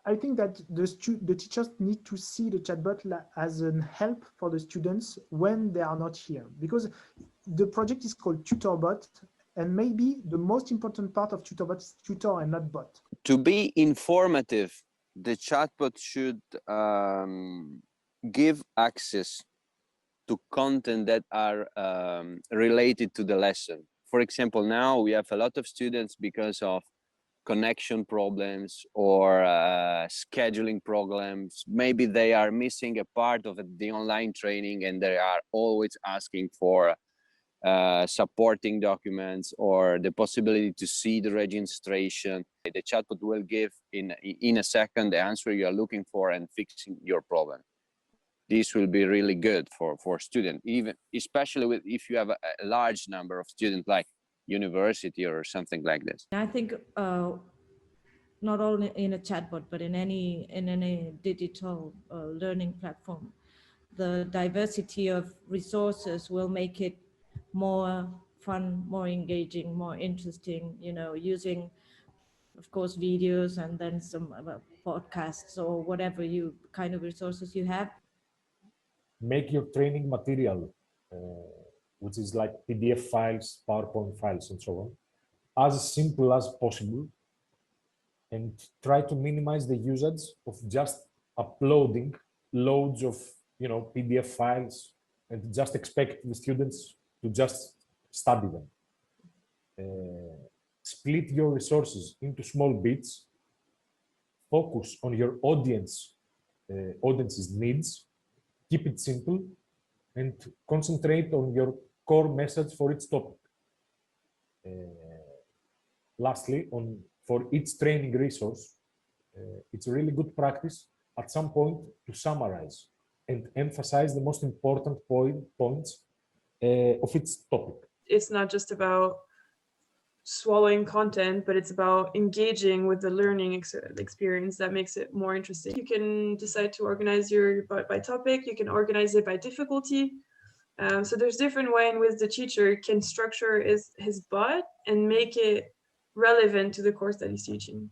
I think that the teachers need to see the chatbot as an help for the students when they are not here, because the project is called TutorBot, and maybe the most important part of TutorBot is tutor and not bot. To be informative, the chatbot should give access to content that are related to the lesson. For example, now we have a lot of students, because of connection problems or scheduling problems, maybe they are missing a part of the online training, and they are always asking for supporting documents or the possibility to see the registration. The chatbot will give in a second the answer you are looking for and fixing your problem. This will be really good for students, even especially if you have a large number of students, like university or something like this. I think not only in a chatbot, but in any digital learning platform, the diversity of resources will make it more fun, more engaging, more interesting, you know, using, of course, videos and then some podcasts or whatever you kind of resources you have. Make your training material, which is like PDF files, PowerPoint files, and so on, as simple as possible, and try to minimize the usage of just uploading loads of PDF files and just expect the students to just study them. Split your resources into small bits, focus on your audience's needs, keep it simple, and concentrate on your core message for each topic. Lastly, for each training resource, it's a really good practice at some point to summarize and emphasize the most important points of each topic. It's not just about swallowing content, but it's about engaging with the learning experience that makes it more interesting. You can decide to organize your by topic, you can organize it by difficulty. So there's different ways in which the teacher can structure his bot and make it relevant to the course that he's teaching.